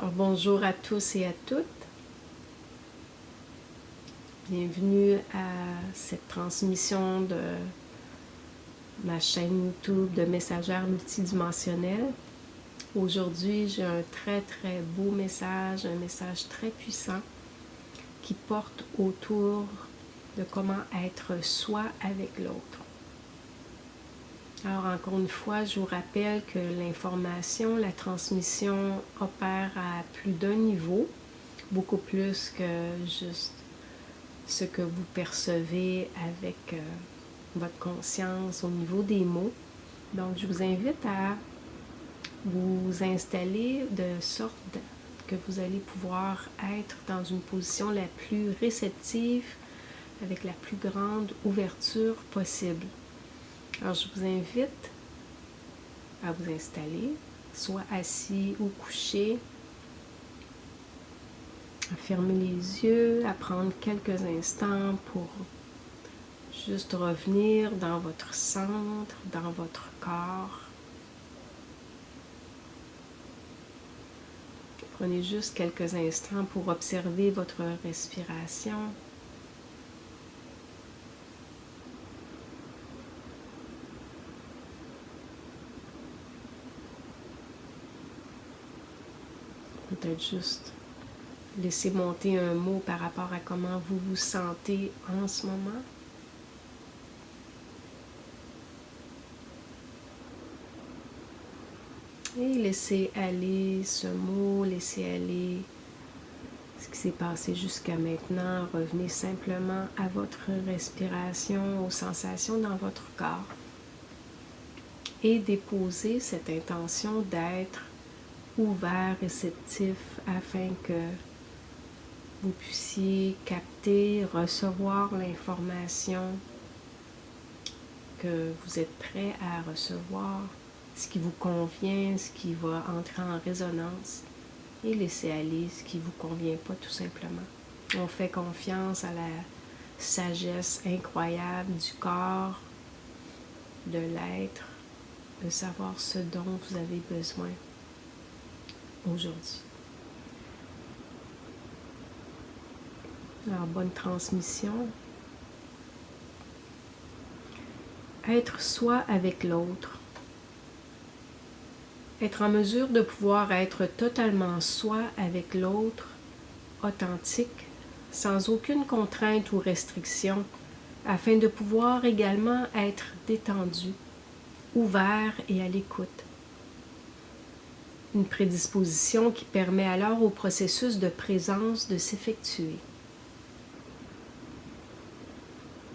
Alors, bonjour à tous et à toutes. Bienvenue à cette transmission de ma chaîne YouTube de messagère multidimensionnelle. Aujourd'hui, j'ai un très beau message, un message très puissant qui porte autour de comment être soi avec l'autre. Alors, encore une fois, je vous rappelle que l'information, la transmission opère à plus d'un niveau, beaucoup plus que juste ce que vous percevez avec votre conscience au niveau des mots. Donc, je vous invite à vous installer de sorte que vous allez pouvoir être dans une position la plus réceptive, avec la plus grande ouverture possible. Alors, je vous invite à vous installer, soit assis ou couché, à fermer les yeux, à prendre quelques instants pour juste revenir dans votre centre, dans votre corps. Prenez juste quelques instants pour observer votre respiration. Peut-être juste laisser monter un mot par rapport à comment vous vous sentez en ce moment. Et laissez aller ce mot, laissez aller ce qui s'est passé jusqu'à maintenant. Revenez simplement à votre respiration, aux sensations dans votre corps. Et déposez cette intention d'être ouvert, réceptif, afin que vous puissiez capter, recevoir l'information que vous êtes prêt à recevoir, ce qui vous convient, ce qui va entrer en résonance, et laisser aller ce qui ne vous convient pas tout simplement. On fait confiance à la sagesse incroyable du corps, de l'être, de savoir ce dont vous avez besoin aujourd'hui. Alors, bonne transmission. Être soi avec l'autre. Être en mesure de pouvoir être totalement soi avec l'autre, authentique, sans aucune contrainte ou restriction, afin de pouvoir également être détendu, ouvert et à l'écoute. Une prédisposition qui permet alors au processus de présence de s'effectuer.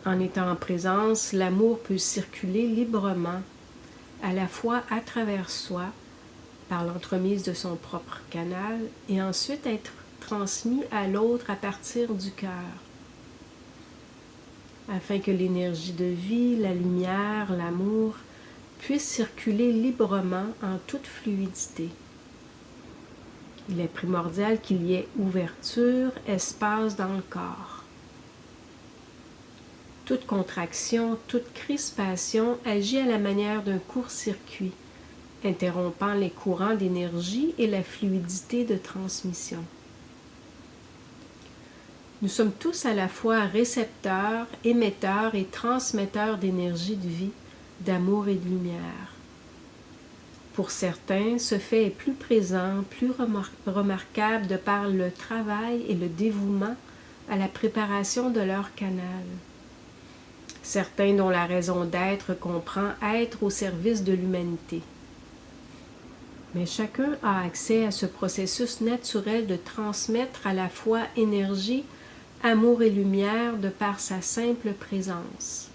En étant en présence, l'amour peut circuler librement, à la fois à travers soi, par l'entremise de son propre canal, et ensuite être transmis à l'autre à partir du cœur, afin que l'énergie de vie, la lumière, l'amour puissent circuler librement en toute fluidité. Il est primordial qu'il y ait ouverture, espace dans le corps. Toute contraction, toute crispation agit à la manière d'un court-circuit, interrompant les courants d'énergie et la fluidité de transmission. Nous sommes tous à la fois récepteurs, émetteurs et transmetteurs d'énergie de vie, d'amour et de lumière. Pour certains, ce fait est plus présent, plus remarquable de par le travail et le dévouement à la préparation de leur canal. Certains dont la raison d'être comprend être au service de l'humanité. Mais chacun a accès à ce processus naturel de transmettre à la fois énergie, amour et lumière de par sa simple présence.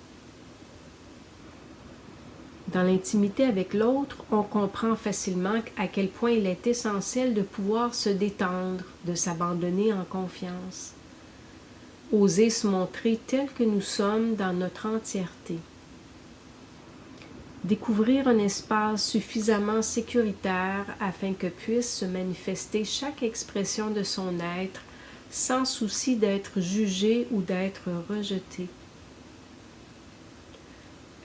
Dans l'intimité avec l'autre, on comprend facilement à quel point il est essentiel de pouvoir se détendre, de s'abandonner en confiance. Oser se montrer tel que nous sommes dans notre entièreté. Découvrir un espace suffisamment sécuritaire afin que puisse se manifester chaque expression de son être sans souci d'être jugé ou d'être rejeté.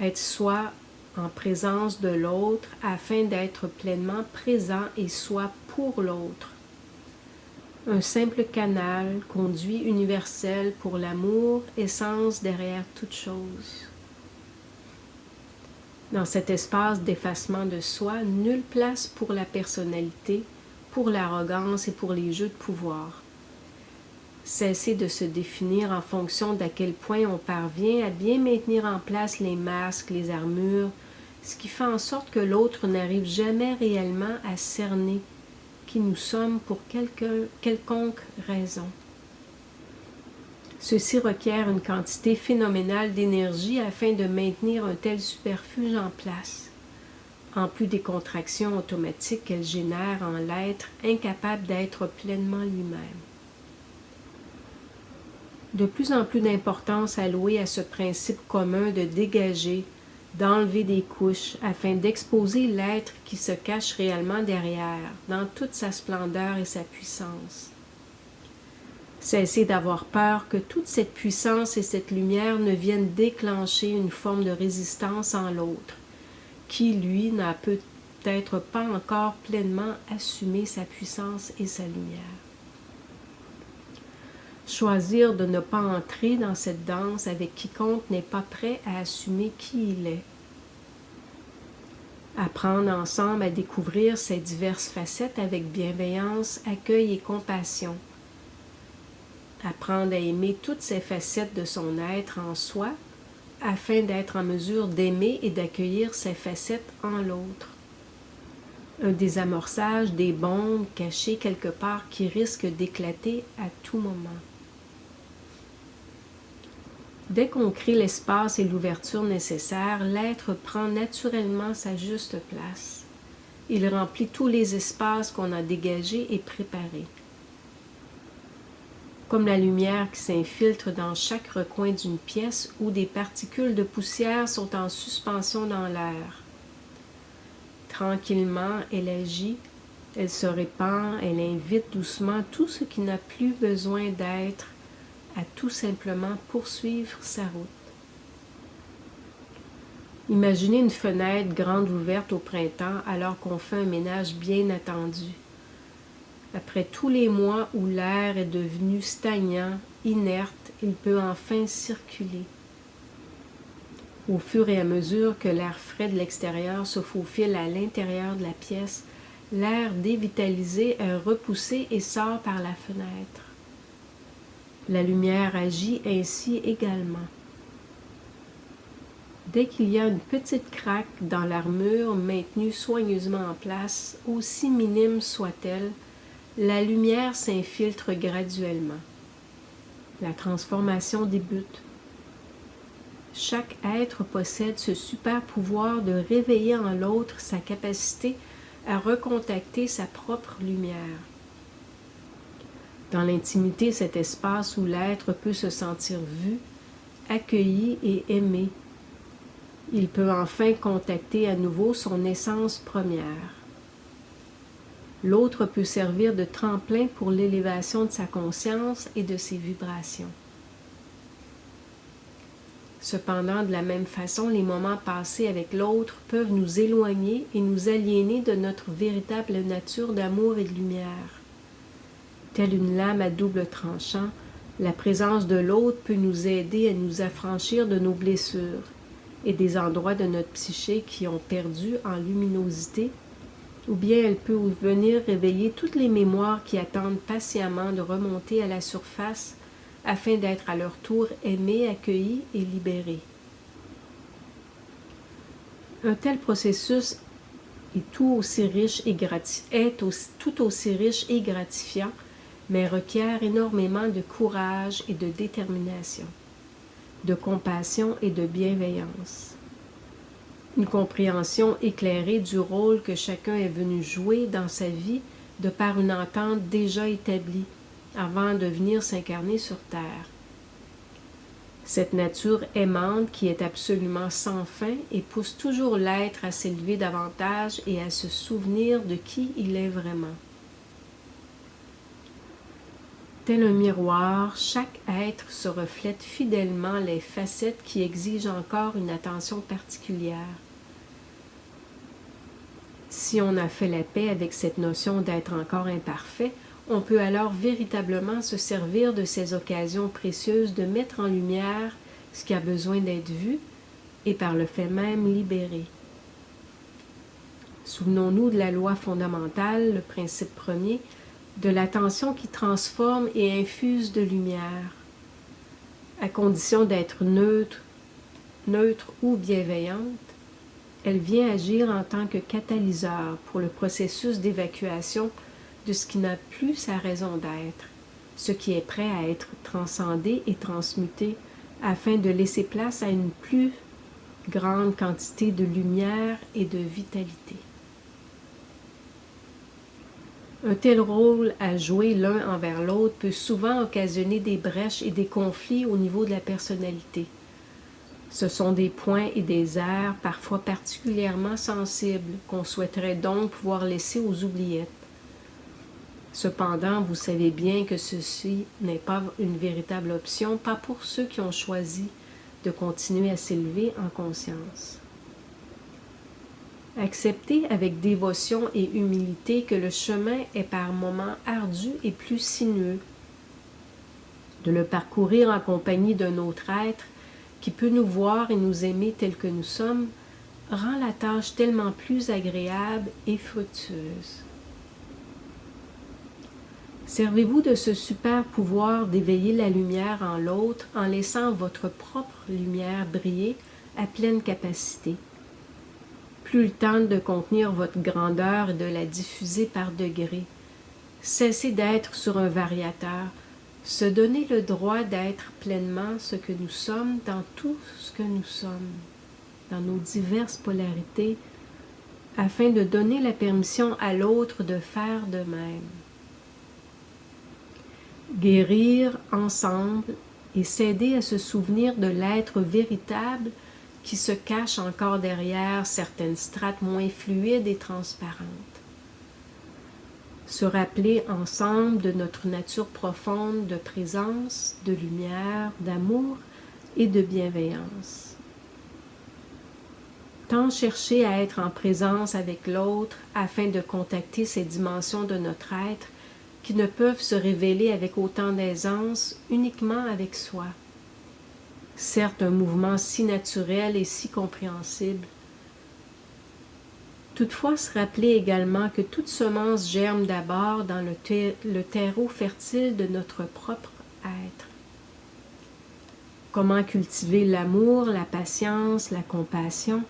Être soi en présence de l'autre afin d'être pleinement présent et soi pour l'autre. un simple canal, conduit universel pour l'amour, essence derrière toute chose. Dans cet espace d'effacement de soi, nulle place pour la personnalité, pour l'arrogance et pour les jeux de pouvoir. Cessez de se définir en fonction d'à quel point on parvient à bien maintenir en place les masques, les armures, ce qui fait en sorte que l'autre n'arrive jamais réellement à cerner qui nous sommes pour quelconque raison. Ceci requiert une quantité phénoménale d'énergie afin de maintenir un tel superfuge en place, en plus des contractions automatiques qu'elle génère en l'être incapable d'être pleinement lui-même. De plus en plus d'importance allouée à ce principe commun de dégager, d'enlever des couches afin d'exposer l'être qui se cache réellement derrière, dans toute sa splendeur et sa puissance. Cessez d'avoir peur que toute cette puissance et cette lumière ne viennent déclencher une forme de résistance en l'autre, qui, lui, n'a peut-être pas encore pleinement assumé sa puissance et sa lumière. Choisir de ne pas entrer dans cette danse avec quiconque n'est pas prêt à assumer qui il est. Apprendre ensemble à découvrir ces diverses facettes avec bienveillance, accueil et compassion. Apprendre à aimer toutes ces facettes de son être en soi, afin d'être en mesure d'aimer et d'accueillir ces facettes en l'autre. Un désamorçage des bombes cachées quelque part qui risquent d'éclater à tout moment. Dès qu'on crée l'espace et l'ouverture nécessaires, l'être prend naturellement sa juste place. Il remplit tous les espaces qu'on a dégagés et préparés. Comme la lumière qui s'infiltre dans chaque recoin d'une pièce où des particules de poussière sont en suspension dans l'air. Tranquillement, elle agit, elle se répand, elle invite doucement tout ce qui n'a plus besoin d'être à tout simplement poursuivre sa route. Imaginez une fenêtre grande ouverte au printemps alors qu'on fait un ménage bien attendu. Après tous les mois où l'air est devenu stagnant, inerte, il peut enfin circuler. Au fur et à mesure que l'air frais de l'extérieur se faufile à l'intérieur de la pièce, l'air dévitalisé est repoussé et sort par la fenêtre. La lumière agit ainsi également. Dès qu'il y a une petite craque dans l'armure maintenue soigneusement en place, aussi minime soit-elle, la lumière s'infiltre graduellement. La transformation débute. Chaque être possède ce super pouvoir de réveiller en l'autre sa capacité à recontacter sa propre lumière. Dans l'intimité, cet espace où l'être peut se sentir vu, accueilli et aimé, il peut enfin contacter à nouveau son essence première. L'autre peut servir de tremplin pour l'élévation de sa conscience et de ses vibrations. Cependant, de la même façon, les moments passés avec l'autre peuvent nous éloigner et nous aliéner de notre véritable nature d'amour et de lumière. Telle une lame à double tranchant, la présence de l'autre peut nous aider à nous affranchir de nos blessures et des endroits de notre psyché qui ont perdu en luminosité, ou bien elle peut venir réveiller toutes les mémoires qui attendent patiemment de remonter à la surface afin d'être à leur tour aimées, accueillies et libérées. Un tel processus est tout aussi riche et gratifiant, mais requiert énormément de courage et de détermination, de compassion et de bienveillance. Une compréhension éclairée du rôle que chacun est venu jouer dans sa vie de par une entente déjà établie avant de venir s'incarner sur Terre. Cette nature aimante qui est absolument sans fin et pousse toujours l'être à s'élever davantage et à se souvenir de qui il est vraiment. Tel un miroir, chaque être se reflète fidèlement les facettes qui exigent encore une attention particulière. Si on a fait la paix avec cette notion d'être encore imparfait, on peut alors véritablement se servir de ces occasions précieuses de mettre en lumière ce qui a besoin d'être vu et par le fait même libéré. Souvenons-nous de la loi fondamentale, le principe premier, de l'attention qui transforme et infuse de lumière. À condition d'être neutre ou bienveillante, elle vient agir en tant que catalyseur pour le processus d'évacuation de ce qui n'a plus sa raison d'être, ce qui est prêt à être transcendé et transmuté afin de laisser place à une plus grande quantité de lumière et de vitalité. Un tel rôle à jouer l'un envers l'autre peut souvent occasionner des brèches et des conflits au niveau de la personnalité. Ce sont des points et des aires parfois particulièrement sensibles qu'on souhaiterait donc pouvoir laisser aux oubliettes. Cependant, vous savez bien que ceci n'est pas une véritable option, pas pour ceux qui ont choisi de continuer à s'élever en conscience. Acceptez avec dévotion et humilité que le chemin est par moments ardu et plus sinueux. De le parcourir en compagnie d'un autre être qui peut nous voir et nous aimer tels que nous sommes rend la tâche tellement plus agréable et fructueuse. Servez-vous de ce super pouvoir d'éveiller la lumière en l'autre en laissant votre propre lumière briller à pleine capacité. Plus le temps de contenir votre grandeur et de la diffuser par degrés. Cessez d'être sur un variateur. Se donner le droit d'être pleinement ce que nous sommes dans tout ce que nous sommes, dans nos diverses polarités, afin de donner la permission à l'autre de faire de même. Guérir ensemble et s'aider à se souvenir de l'être véritable qui se cache encore derrière certaines strates moins fluides et transparentes. Se rappeler ensemble de notre nature profonde de présence, de lumière, d'amour et de bienveillance. Tant chercher à être en présence avec l'autre afin de contacter ces dimensions de notre être qui ne peuvent se révéler avec autant d'aisance uniquement avec soi. Certes, un mouvement si naturel et si compréhensible. Toutefois, se rappeler également que toute semence germe d'abord dans le terreau fertile de notre propre être. Comment cultiver l'amour, la patience, la compassion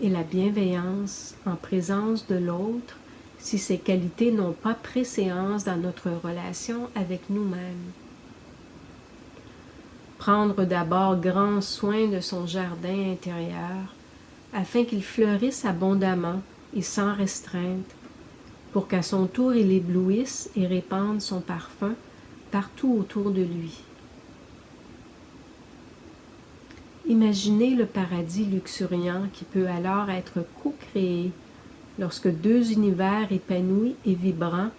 et la bienveillance en présence de l'autre si ces qualités n'ont pas préséance dans notre relation avec nous-mêmes. Prendre d'abord grand soin de son jardin intérieur afin qu'il fleurisse abondamment et sans restreinte, pour qu'à son tour il éblouisse et répande son parfum partout autour de lui. Imaginez le paradis luxuriant qui peut alors être co-créé lorsque deux univers épanouis et vibrants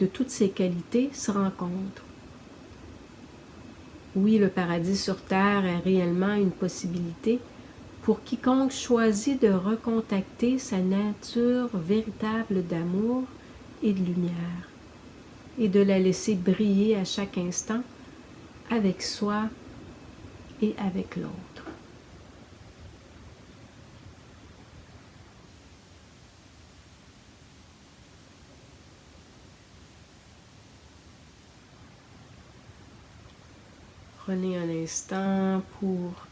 de toutes ces qualités se rencontrent. Oui, le paradis sur Terre est réellement une possibilité pour quiconque choisit de recontacter sa nature véritable d'amour et de lumière, et de la laisser briller à chaque instant avec soi et avec l'autre. Prenez un instant pour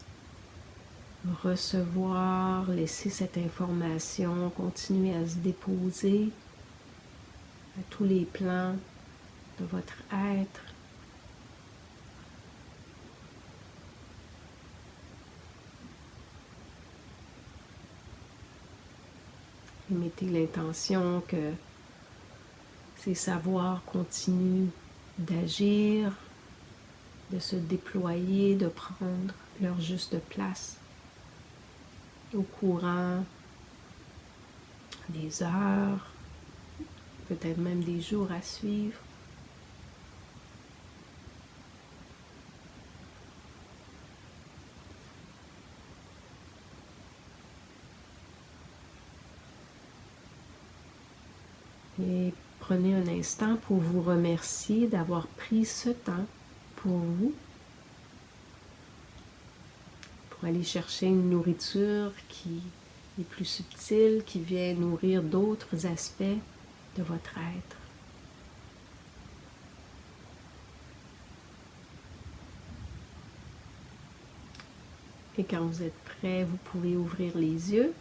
recevoir, laisser cette information continuer à se déposer à tous les plans de votre être. Et mettez l'intention que ces savoirs continuent d'agir, de se déployer, de prendre leur juste place au courant des heures, peut-être même des jours à suivre. Et prenez un instant pour vous remercier d'avoir pris ce temps pour vous, pour aller chercher une nourriture qui est plus subtile, qui vient nourrir d'autres aspects de votre être. Et quand vous êtes prêt, vous pouvez ouvrir les yeux,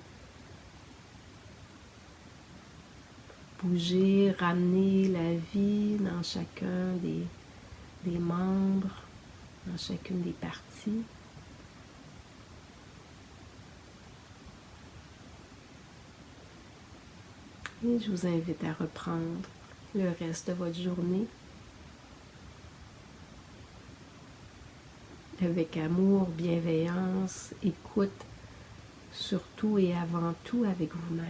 bouger, ramener la vie dans chacun des membres, dans chacune des parties. Et je vous invite à reprendre le reste de votre journée avec amour, bienveillance, écoute, surtout et avant tout avec vous-même.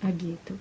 À bientôt.